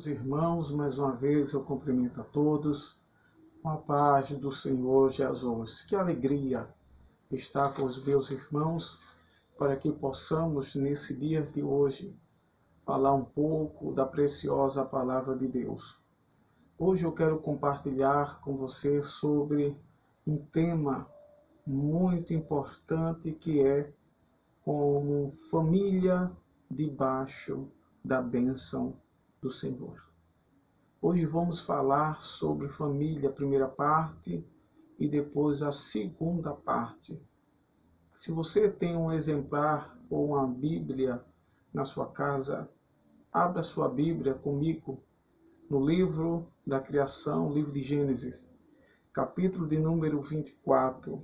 Os irmãos, mais uma vez eu cumprimento a todos com a paz do Senhor Jesus. Que alegria estar com os meus irmãos para que possamos, nesse dia de hoje, falar um pouco da preciosa palavra de Deus. Hoje eu quero compartilhar com você sobre um tema muito importante que é como família debaixo da bênção do Senhor. Hoje vamos falar sobre família, a primeira parte, e depois a segunda parte. Se você tem um exemplar ou uma Bíblia na sua casa, abra sua Bíblia comigo no livro da criação, livro de Gênesis, capítulo de número 24,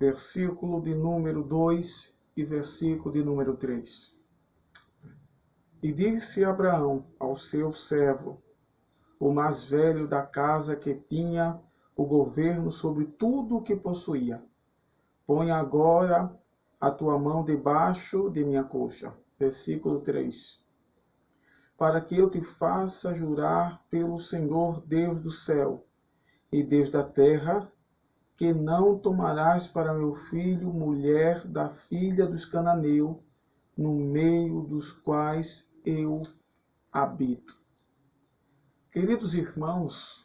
versículo de número 2 e versículo de número 3. E disse Abraão ao seu servo, o mais velho da casa, que tinha o governo sobre tudo o que possuía: põe agora a tua mão debaixo de minha coxa. Versículo 3. Para que eu te faça jurar pelo Senhor Deus do céu e Deus da terra, que não tomarás para meu filho mulher da filha dos cananeus, no meio dos quais eu habito. Queridos irmãos,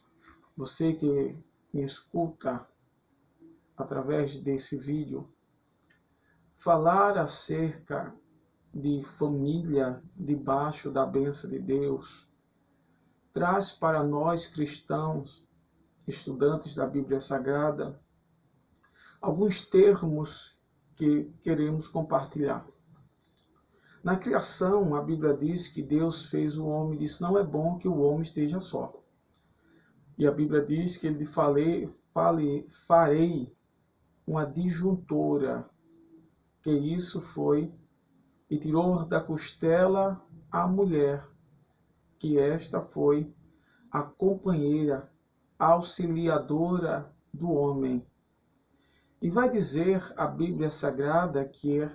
você que me escuta através desse vídeo, falar acerca de família debaixo da bênção de Deus traz para nós cristãos, estudantes da Bíblia Sagrada, alguns termos que queremos compartilhar. Na criação, a Bíblia diz que Deus fez o homem e disse: não é bom que o homem esteja só. E a Bíblia diz que ele farei uma disjuntora, que isso foi, e tirou da costela a mulher, que esta foi a companheira, auxiliadora do homem. E vai dizer a Bíblia Sagrada que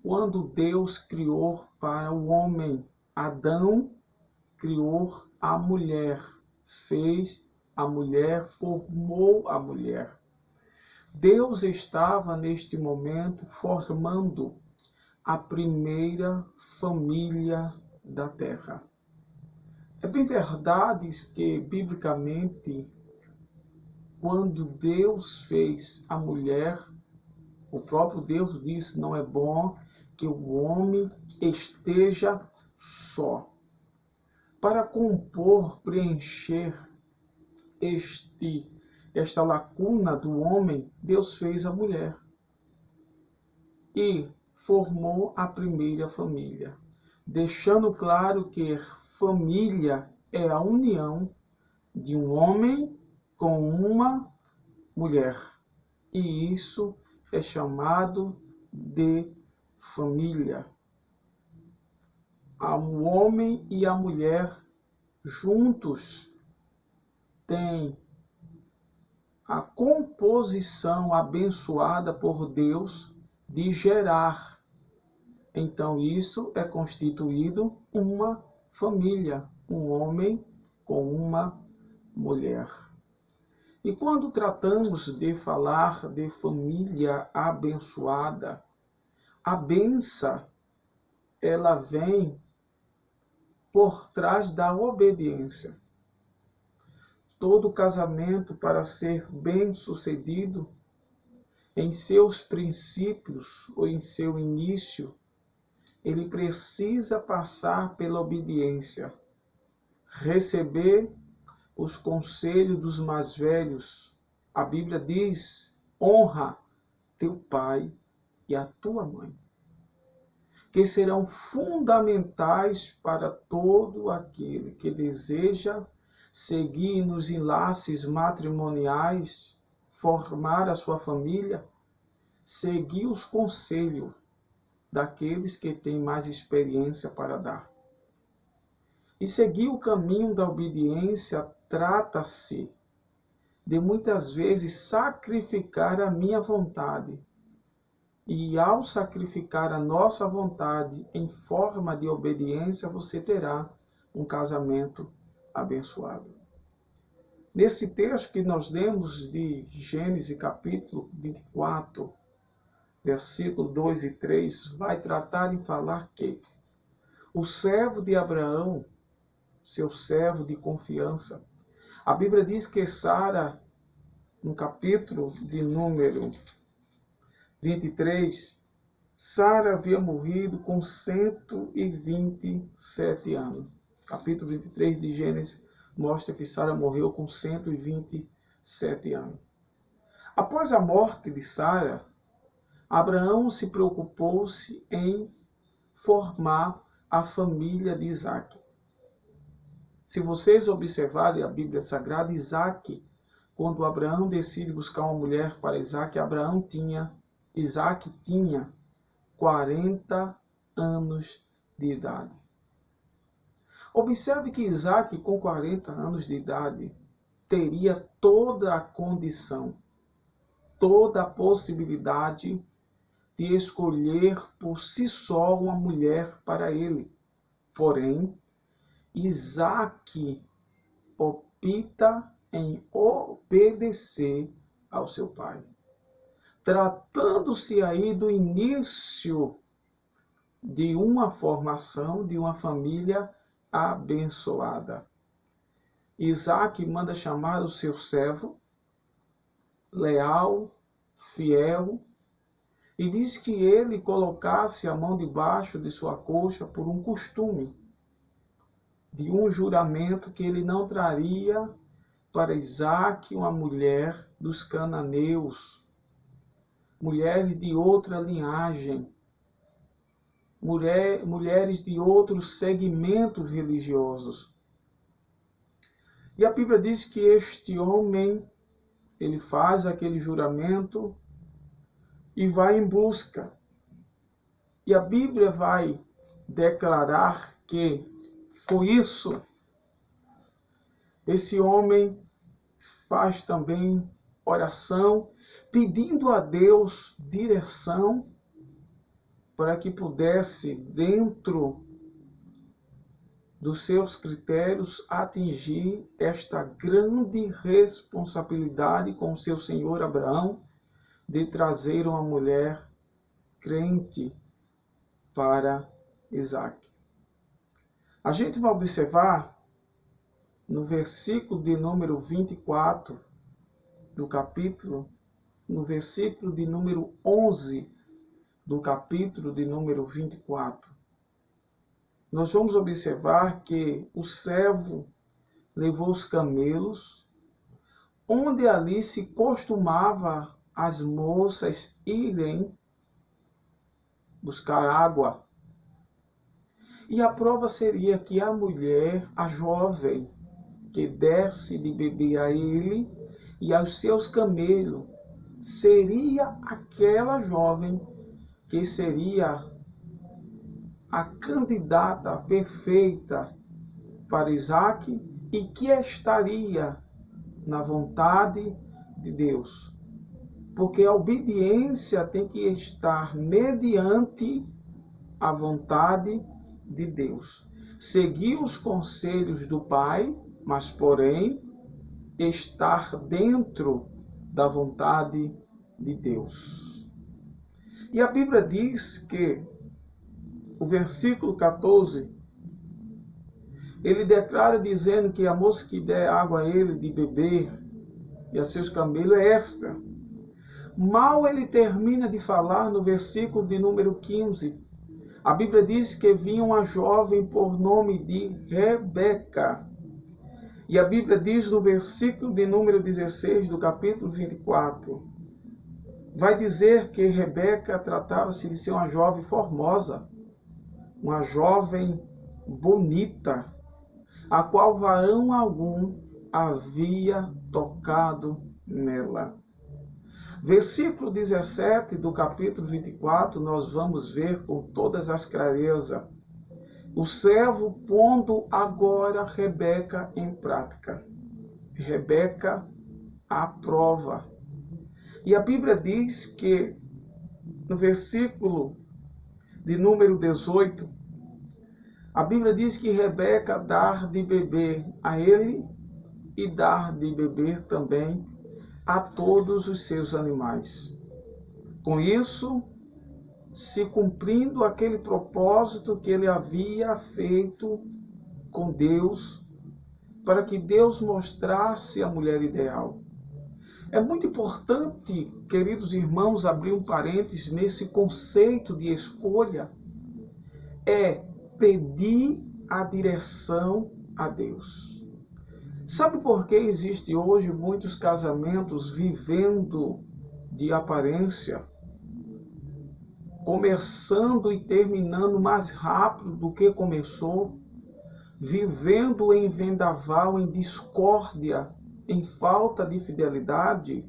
quando Deus criou para o homem, Adão criou a mulher, fez a mulher, formou a mulher. Deus estava neste momento formando a primeira família da terra. É bem verdade que, biblicamente, quando Deus fez a mulher, o próprio Deus disse: não é bom que o homem esteja só. Para compor, preencher esta lacuna do homem, Deus fez a mulher e formou a primeira família, deixando claro que família é a união de um homem com uma mulher, e isso é chamado de família. O homem e a mulher juntos têm a composição abençoada por Deus de gerar. Então isso é constituído uma família, um homem com uma mulher. E quando tratamos de falar de família abençoada, a bênção, ela vem por trás da obediência. Todo casamento, para ser bem-sucedido, em seus princípios ou em seu início, ele precisa passar pela obediência, receber os conselhos dos mais velhos. A Bíblia diz: honra teu pai e a tua mãe, que serão fundamentais para todo aquele que deseja seguir nos enlaces matrimoniais, formar a sua família, seguir os conselhos daqueles que têm mais experiência para dar. E seguir o caminho da obediência trata-se de muitas vezes sacrificar a minha vontade. E ao sacrificar a nossa vontade em forma de obediência, você terá um casamento abençoado. Nesse texto que nós lemos de Gênesis capítulo 24, versículo 2 e 3, vai tratar e falar que o servo de Abraão, seu servo de confiança, a Bíblia diz que Sara, no capítulo de número 23, Sara havia morrido com 127 anos. Capítulo 23 de Gênesis mostra que Sara morreu com 127 anos. Após a morte de Sara, Abraão se preocupou-se em formar a família de Isaac. Se vocês observarem a Bíblia Sagrada, Isaac, quando Abraão decide buscar uma mulher para Isaac, Isaac tinha 40 anos de idade. Observe que Isaac, com 40 anos de idade, teria toda a condição, toda a possibilidade de escolher por si só uma mulher para ele. Porém, Isaac opta em obedecer ao seu pai. Tratando-se aí do início de uma formação de uma família abençoada. Isaac manda chamar o seu servo, leal, fiel, e diz que ele colocasse a mão debaixo de sua coxa por um costume, de um juramento que ele não traria para Isaac uma mulher dos cananeus, mulheres de outra linhagem, mulheres de outros segmentos religiosos. E a Bíblia diz que este homem, ele faz aquele juramento e vai em busca. E a Bíblia vai declarar que, com isso, esse homem faz também oração, pedindo a Deus direção para que pudesse, dentro dos seus critérios, atingir esta grande responsabilidade com seu senhor Abraão de trazer uma mulher crente para Isaac. A gente vai observar no versículo de número 24 do capítulo, no versículo de número 11 do capítulo de número 24, nós vamos observar que o servo levou os camelos, onde ali se costumava as moças irem buscar água. E a prova seria que a mulher, a jovem, que desse de beber a ele e aos seus camelos, seria aquela jovem que seria a candidata perfeita para Isaac e que estaria na vontade de Deus. Porque a obediência tem que estar mediante a vontade de Deus. Seguir os conselhos do Pai, mas porém estar dentro da vontade de Deus. E a Bíblia diz que o versículo 14, ele declara dizendo que a moça que der água a ele de beber e a seus camelos é esta. Mal ele termina de falar no versículo de número 15, a Bíblia diz que vinha uma jovem por nome de Rebeca. E a Bíblia diz no versículo de número 16 do capítulo 24, vai dizer que Rebeca tratava-se de ser uma jovem formosa, uma jovem bonita, a qual varão algum havia tocado nela. Versículo 17 do capítulo 24, nós vamos ver com todas as clarezas o servo pondo agora Rebeca em prática. Rebeca aprova. E a Bíblia diz que no versículo de número 18, A Bíblia diz que Rebeca dar de beber a ele e dar de beber também a todos os seus animais. Com isso, se cumprindo aquele propósito que ele havia feito com Deus, para que Deus mostrasse a mulher ideal. É muito importante, queridos irmãos, abrir um parênteses nesse conceito de escolha, é pedir a direção a Deus. Sabe por que existe hoje muitos casamentos vivendo de aparência, começando e terminando mais rápido do que começou, vivendo em vendaval, em discórdia, em falta de fidelidade?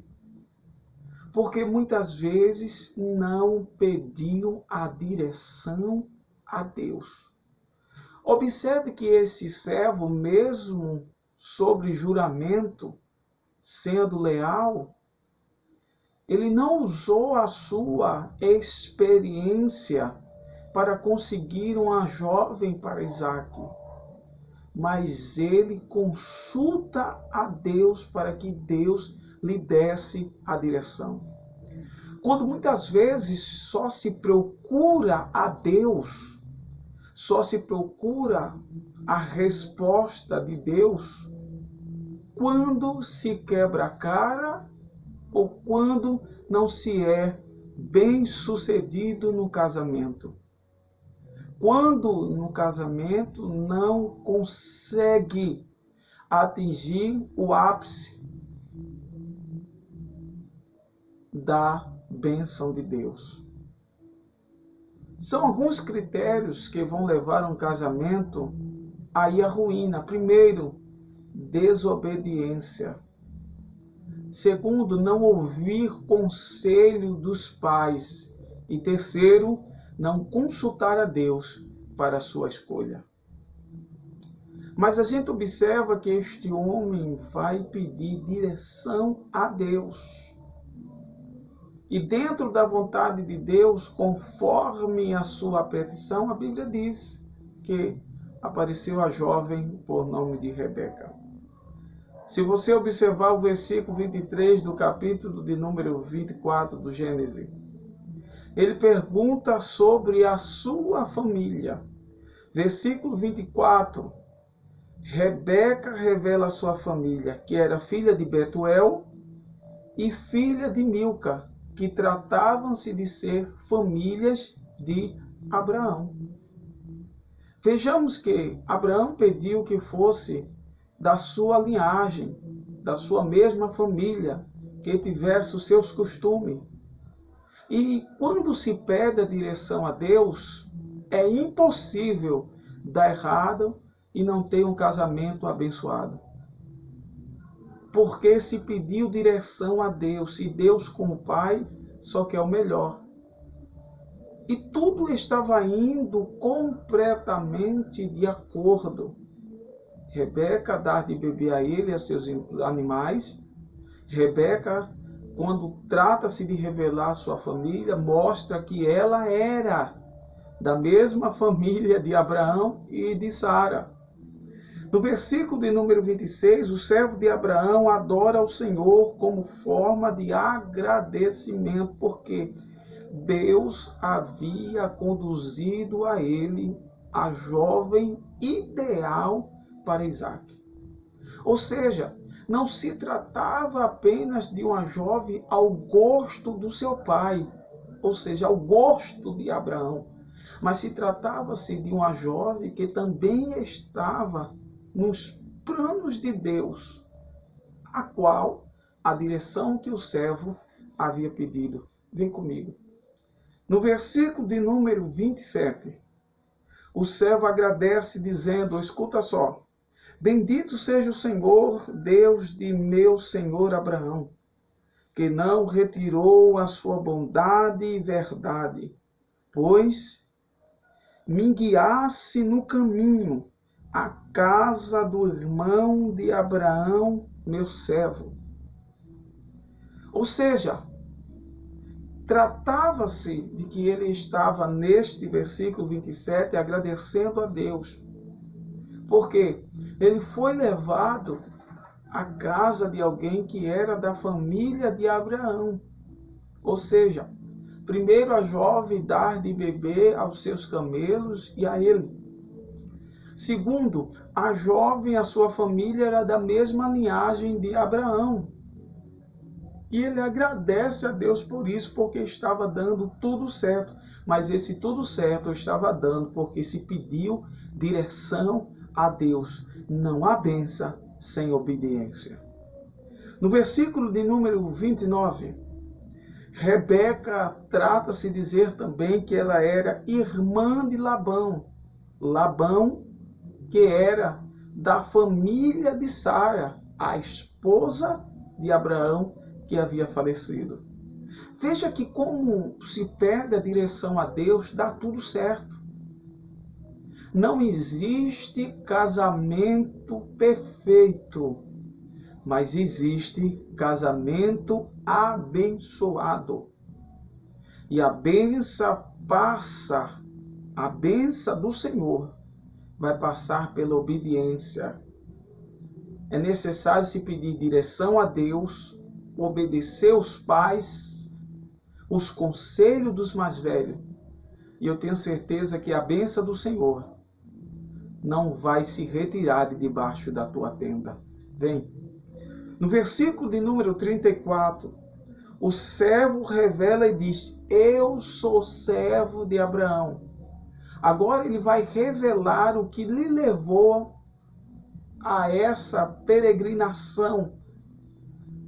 Porque muitas vezes não pediu a direção a Deus. Observe que esse servo, mesmo sobre juramento, sendo leal, ele não usou a sua experiência para conseguir uma jovem para Isaac, mas ele consulta a Deus para que Deus lhe desse a direção. Quando muitas vezes só se procura a Deus, só se procura a resposta de Deus quando se quebra a cara ou quando não se é bem sucedido no casamento. Quando no casamento não consegue atingir o ápice da bênção de Deus. São alguns critérios que vão levar um casamento aí à ruína. Primeiro, desobediência. Segundo, não ouvir conselho dos pais. E terceiro, não consultar a Deus para a sua escolha. Mas a gente observa que este homem vai pedir direção a Deus. E dentro da vontade de Deus, conforme a sua petição, a Bíblia diz que apareceu a jovem por nome de Rebeca. Se você observar o versículo 23 do capítulo de número 24 do Gênesis, ele pergunta sobre a sua família. Versículo 24, Rebeca revela a sua família, que era filha de Betuel e filha de Milca, que tratavam-se de ser famílias de Abraão. Vejamos que Abraão pediu que fosse da sua linhagem, da sua mesma família, que tivesse os seus costumes. E quando se pede a direção a Deus, é impossível dar errado e não ter um casamento abençoado. Porque se pediu direção a Deus, e Deus como Pai só quer o melhor. E tudo estava indo completamente de acordo. Rebeca dá de beber a ele e a seus animais. Rebeca, quando trata-se de revelar a sua família, mostra que ela era da mesma família de Abraão e de Sara. No versículo de número 26, o servo de Abraão adora ao Senhor como forma de agradecimento, porque Deus havia conduzido a ele a jovem ideal para Isaac. Ou seja, não se tratava apenas de uma jovem ao gosto do seu pai, ou seja, ao gosto de Abraão, mas se tratava-se de uma jovem que também estava nos planos de Deus, a qual a direção que o servo havia pedido. Vem comigo. No versículo de número 27, o servo agradece dizendo, escuta só, bendito seja o Senhor, Deus de meu senhor Abraão, que não retirou a sua bondade e verdade, pois me guiasse no caminho a casa do irmão de Abraão, meu servo. Ou seja, Tratava-se de que ele estava neste versículo 27 agradecendo a Deus, porque ele foi levado à casa de alguém que era da família de Abraão. Ou seja, primeiro a jovem dar de beber aos seus camelos e a ele. Segundo, a jovem e a sua família era da mesma linhagem de Abraão. E ele agradece a Deus por isso, porque estava dando tudo certo. Mas esse tudo certo estava dando porque se pediu direção a Deus. Não há bênção sem obediência. No versículo de número 29, Rebeca trata-se de dizer também que ela era irmã de Labão. Labão, que era da família de Sara, a esposa de Abraão, que havia falecido. Veja que como se perde a direção a Deus, dá tudo certo. Não existe casamento perfeito, mas existe casamento abençoado. E a bênção passa, a bênção do Senhor vai passar pela obediência. É necessário se pedir direção a Deus, obedecer os pais, os conselhos dos mais velhos. E eu tenho certeza que a bênção do Senhor não vai se retirar de debaixo da tua tenda. Vem. No versículo de número 34, o servo revela e diz: eu sou servo de Abraão. Agora ele vai revelar o que lhe levou a essa peregrinação,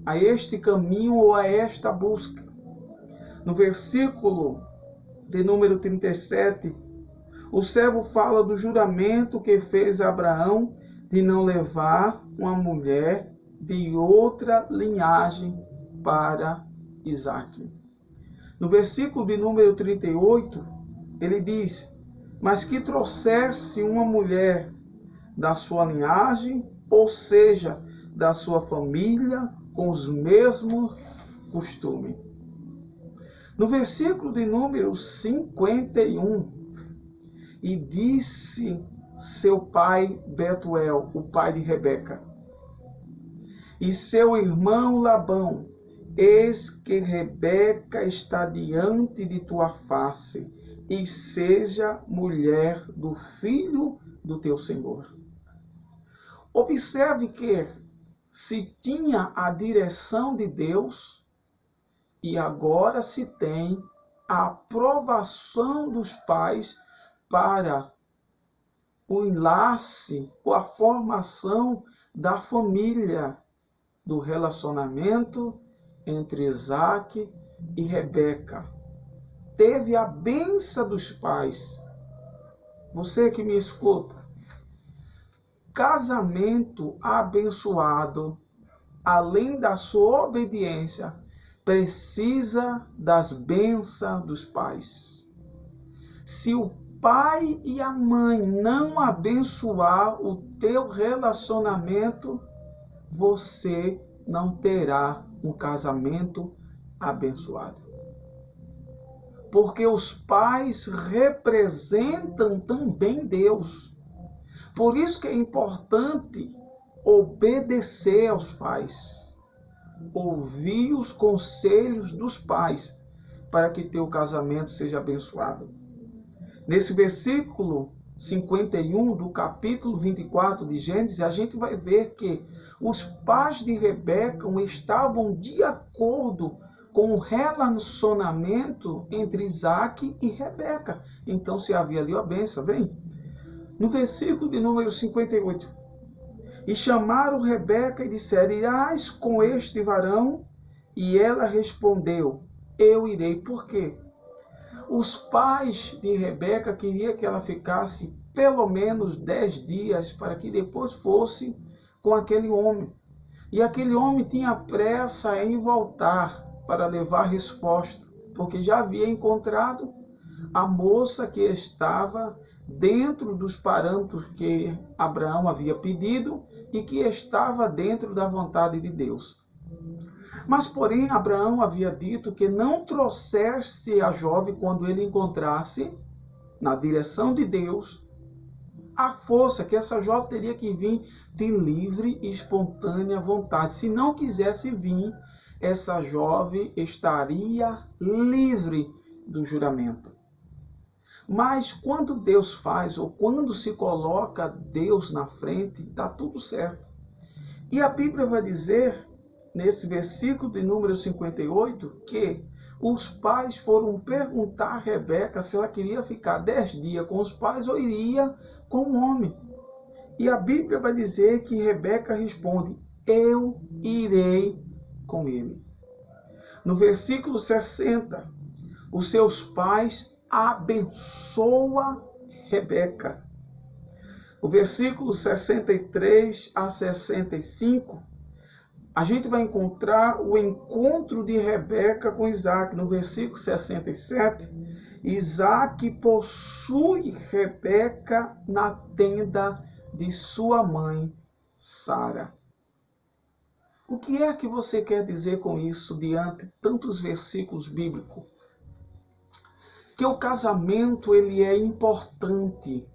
a este caminho ou a esta busca. No versículo de número 37, o servo fala do juramento que fez Abraão de não levar uma mulher de outra linhagem para Isaque. No versículo de número 38, ele diz: mas que trouxesse uma mulher da sua linhagem, ou seja, da sua família, com os mesmos costumes. No versículo de número 51, e disse seu pai Betuel, o pai de Rebeca, e seu irmão Labão: eis que Rebeca está diante de tua face, e seja mulher do filho do teu senhor. Observe que se tinha a direção de Deus e agora se tem a aprovação dos pais para o enlace ou a formação da família, do relacionamento entre Isaque e Rebeca. Teve a bênção dos pais. Você que me escuta, casamento abençoado, além da sua obediência, precisa das bênçãos dos pais. Se o pai e a mãe não abençoar o teu relacionamento, você não terá um casamento abençoado. Porque os pais representam também Deus. Por isso que é importante obedecer aos pais, ouvir os conselhos dos pais, para que teu casamento seja abençoado. Nesse versículo 51 do capítulo 24 de Gênesis, a gente vai ver que os pais de Rebeca estavam de acordo com o relacionamento entre Isaque e Rebeca. Então, se havia ali a bênção, vem. No versículo de número 58. E chamaram Rebeca e disseram: irás com este varão? E ela respondeu: eu irei. Por quê? Os pais de Rebeca queriam que ela ficasse pelo menos 10 dias para que depois fosse com aquele homem. E aquele homem tinha pressa em voltar para levar resposta, porque já havia encontrado a moça que estava dentro dos parâmetros que Abraão havia pedido e que estava dentro da vontade de Deus. Mas, porém, Abraão havia dito que não trouxesse a jovem quando ele encontrasse, na direção de Deus, a força, que essa jovem teria que vir de livre e espontânea vontade. Se não quisesse vir, essa jovem estaria livre do juramento. Mas quando Deus faz, ou quando se coloca Deus na frente, está tudo certo. E a Bíblia vai dizer, nesse versículo de número 58, que os pais foram perguntar a Rebeca se ela queria ficar 10 dias com os pais ou iria com o homem. E a Bíblia vai dizer que Rebeca responde: eu irei com ele. No versículo 60, os seus pais abençoam Rebeca. O versículo 63 a 65, a gente vai encontrar o encontro de Rebeca com Isaac. No versículo 67, Isaac possui Rebeca na tenda de sua mãe, Sara. O que é que você quer dizer com isso diante de tantos versículos bíblicos? Que o casamento ele é importante.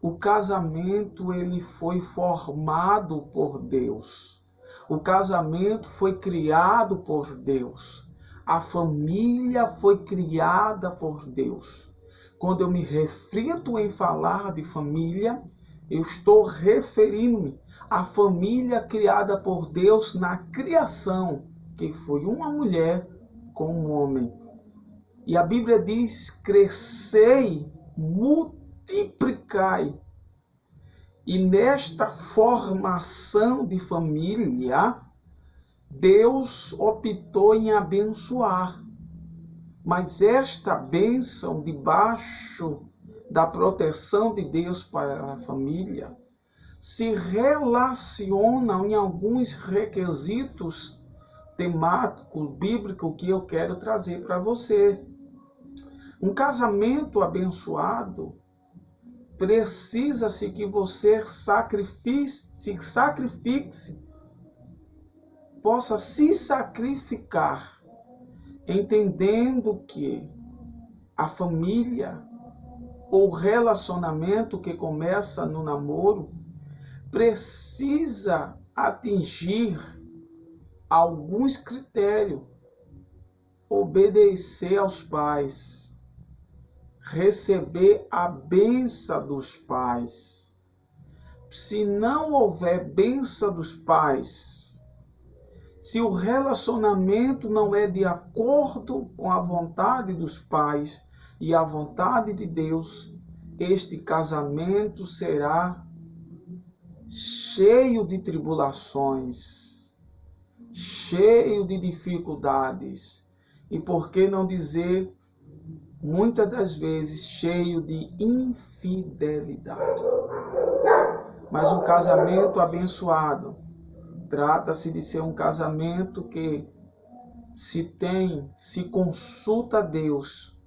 O casamento ele foi formado por Deus. O casamento foi criado por Deus. A família foi criada por Deus. Quando eu me reflito em falar de família, eu estou referindo-me à família criada por Deus na criação, que foi uma mulher com um homem. E a Bíblia diz: crescei, multiplicai. E nesta formação de família, Deus optou em abençoar. Mas esta bênção debaixo da proteção de Deus para a família se relacionam em alguns requisitos temáticos bíblicos que eu quero trazer para você. Um casamento abençoado precisa-se que você sacrifique, possa se sacrificar, entendendo que a família ou relacionamento que começa no namoro precisa atingir alguns critérios, obedecer aos pais, receber a bênção dos pais. Se não houver bênção dos pais, se o relacionamento não é de acordo com a vontade dos pais e a vontade de Deus, este casamento será cheio de tribulações, cheio de dificuldades, e por que não dizer, muitas das vezes, cheio de infidelidade. Mas um casamento abençoado trata-se de ser um casamento que se consulta a Deus,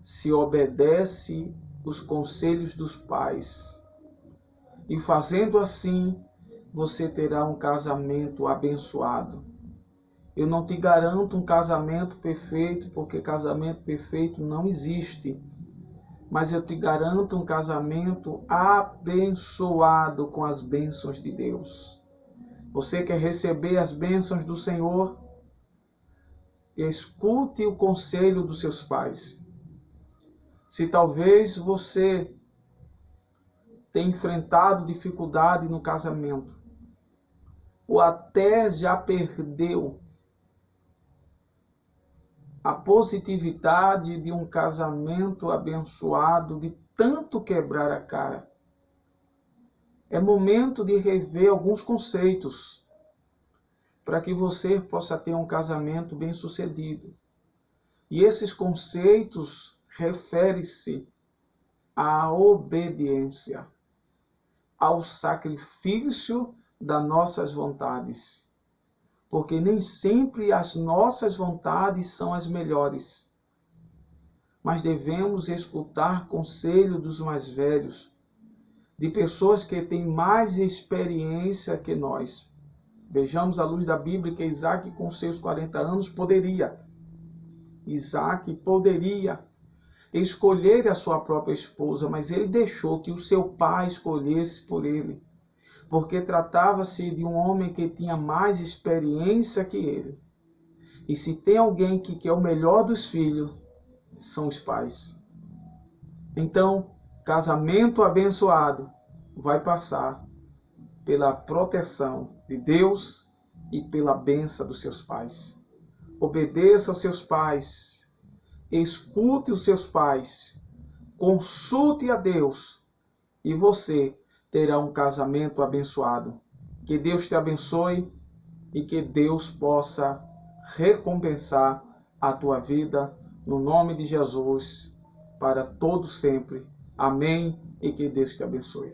se obedece os conselhos dos pais. E fazendo assim, você terá um casamento abençoado. Eu não te garanto um casamento perfeito, porque casamento perfeito não existe. Mas eu te garanto um casamento abençoado com as bênçãos de Deus. Você quer receber as bênçãos do Senhor? Escute o conselho dos seus pais. Se talvez você tenha enfrentado dificuldade no casamento, ou até já perdeu a positividade de um casamento abençoado, de tanto quebrar a cara, é momento de rever alguns conceitos para que você possa ter um casamento bem-sucedido. E esses conceitos referem-se à obediência, ao sacrifício das nossas vontades. Porque nem sempre as nossas vontades são as melhores. Mas devemos escutar conselho dos mais velhos, de pessoas que têm mais experiência que nós. Vejamos à luz da Bíblia que Isaac, com seus 40 anos, Isaac poderia escolher a sua própria esposa, mas ele deixou que o seu pai escolhesse por ele, porque tratava-se de um homem que tinha mais experiência que ele. E se tem alguém que quer o melhor dos filhos, são os pais. Então, casamento abençoado vai passar pela proteção de Deus e pela bênção dos seus pais. Obedeça aos seus pais, escute os seus pais, consulte a Deus e você terá um casamento abençoado. Que Deus te abençoe e que Deus possa recompensar a tua vida no nome de Jesus para todo sempre. Amém e que Deus te abençoe.